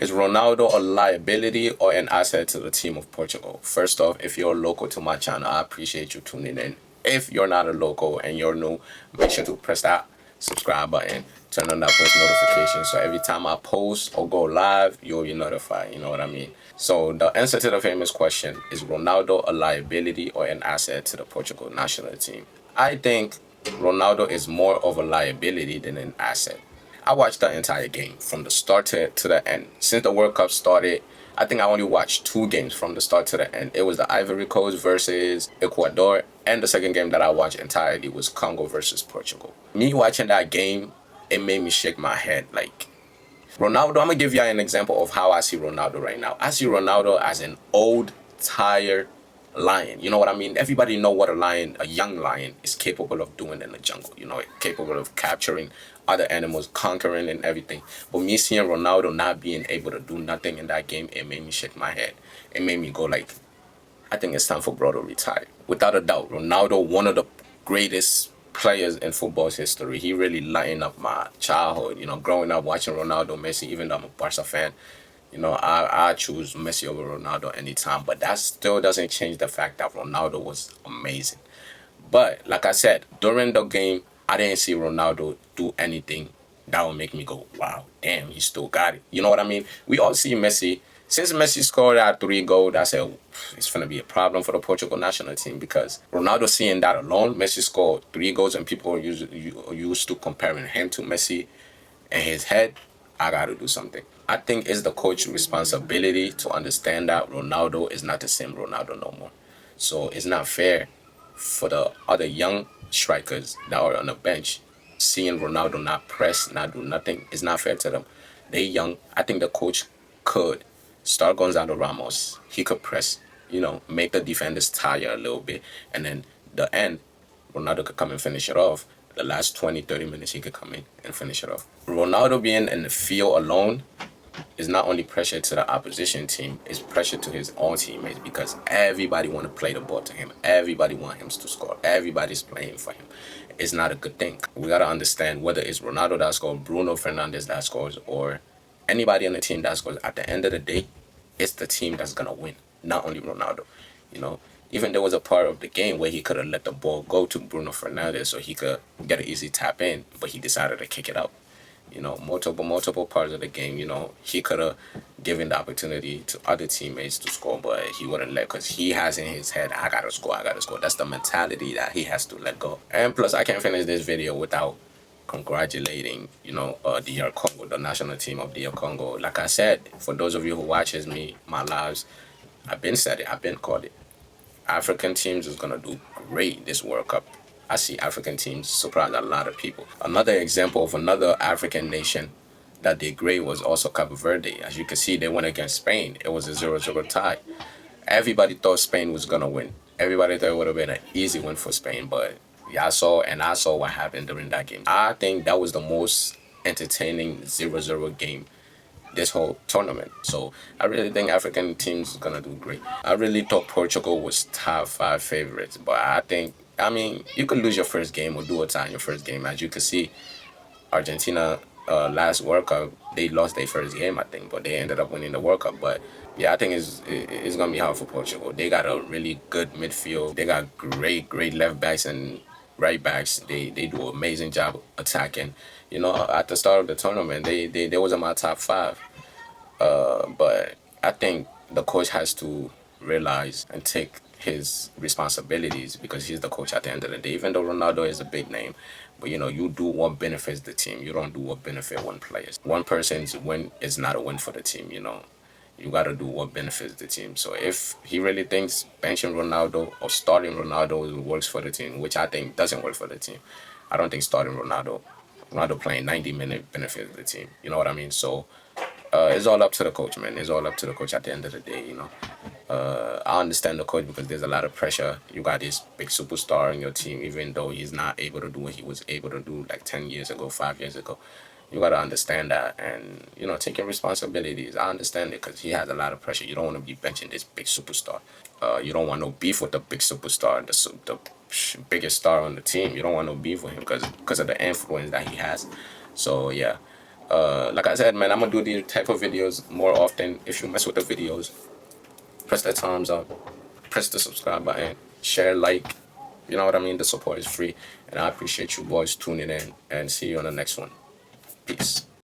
Is Ronaldo a liability or an asset to the team of Portugal? First off, if you're local to my channel, I appreciate you tuning in. If you're not a local and you're new, make sure to press that subscribe button, turn on that post notification, so every time I post or go live, you'll be notified. You know what I mean? So the answer to the famous question, is Ronaldo a liability or an asset to the Portugal national team? I think Ronaldo is more of a liability than an asset. I watched the entire game from the start to the end. Since the World Cup started, I think I only watched 2 games from the start to the end. It was the Ivory Coast versus Ecuador, and the second game that I watched entirely was Congo versus Portugal. Me watching that game, it made me shake my head. Like, Ronaldo, I'm gonna give you an example of how I see Ronaldo right now. I see Ronaldo as an old, tired lion. You know what I mean? Everybody know what a young lion is capable of doing in the jungle. You know, capable of capturing other animals, conquering and everything. But me seeing Ronaldo not being able to do nothing in that game, it made me shake my head. It made me go like, I think it's time for bro to retire. Without a doubt, Ronaldo, one of the greatest players in football's history. He really lightened up my childhood. You know, growing up watching Ronaldo, Messi, even though I'm a Barca fan, you know, I choose Messi over Ronaldo anytime. But that still doesn't change the fact that Ronaldo was amazing. But like I said, during the game, I didn't see Ronaldo do anything that would make me go, wow, damn, he still got it. You know what I mean? We all see Messi. Since Messi scored that 3 goals, I said, it's going to be a problem for the Portugal national team, because Ronaldo, seeing that alone, Messi scored 3 goals and people used to comparing him to Messi in his head. I got to do something. I think it's the coach's responsibility to understand that Ronaldo is not the same Ronaldo no more. So it's not fair for the other young strikers that are on the bench, seeing Ronaldo not press, not do nothing. It's not fair to them. They young. I think the coach could start Gonzalo Ramos. He could press, you know, make the defenders tired a little bit. And then the end, Ronaldo could come and finish it off. The last 20, 30 minutes, he could come in and finish it off. Ronaldo being in the field alone is not only pressure to the opposition team, it's pressure to his own teammates, because everybody want to play the ball to him. Everybody want him to score. Everybody's playing for him. It's not a good thing. We got to understand, whether it's Ronaldo that scores, Bruno Fernandes that scores, or anybody on the team that scores, at the end of the day, it's the team that's going to win, not only Ronaldo. You know, even there was a part of the game where he could have let the ball go to Bruno Fernandes so he could get an easy tap in, but he decided to kick it out. You know, multiple parts of the game, you know, he could have given the opportunity to other teammates to score, but he wouldn't let, because he has in his head, I gotta score, I gotta score. That's the mentality that he has to let go. And plus, I can't finish this video without congratulating, you know, DR Congo, the national team of DR Congo. Like I said, for those of you who watches me, my lives, I've been said it, I've been called it. African teams is gonna do great this World Cup. I see African teams surprise a lot of people. Another example of another African nation that did great was also Cabo Verde. As you can see, they went against Spain. It was a 0-0 tie. Everybody thought Spain was gonna win. Everybody thought it would have been an easy win for Spain, but yeah, I saw what happened during that game. I think that was the most entertaining 0-0 game this whole tournament. So I really think African teams is gonna do great. I really thought Portugal was top 5 favorites, but I mean, you could lose your first game or do a tie in your first game. As you can see, Argentina last World Cup, they lost their first game, I think, but they ended up winning the World Cup. But yeah, I think it's gonna be hard for Portugal. They got a really good midfield. They got great left backs and right backs. They do an amazing job attacking. You know, at the start of the tournament, they was in my top 5. But I think the coach has to realize and take his responsibilities, because he's the coach at the end of the day. Even though Ronaldo is a big name, but you know, you do what benefits the team. You don't do what benefits one player. One person's win is not a win for the team. You know, you got to do what benefits the team. So if he really thinks benching Ronaldo or starting Ronaldo works for the team, which I think doesn't work for the team, I don't think starting Ronaldo playing 90-minute benefits the team. You know what I mean? So it's all up to the coach, man. It's all up to the coach at the end of the day, you know. I understand the coach, because there's a lot of pressure. You got this big superstar in your team, even though he's not able to do what he was able to do like 10 years ago, 5 years ago. You got to understand that and, you know, take your responsibilities. I understand it, because he has a lot of pressure. You don't want to be benching this big superstar. You don't want no beef with the big superstar, the biggest star on the team. You don't want no beef with him because of the influence that he has. So, yeah. Like I said, man, I'm gonna do these type of videos more often. If you mess with the videos, press that thumbs up, press the subscribe button, share, like. You know what I mean? The support is free, and I appreciate you boys tuning in. And see you on the next one. Peace.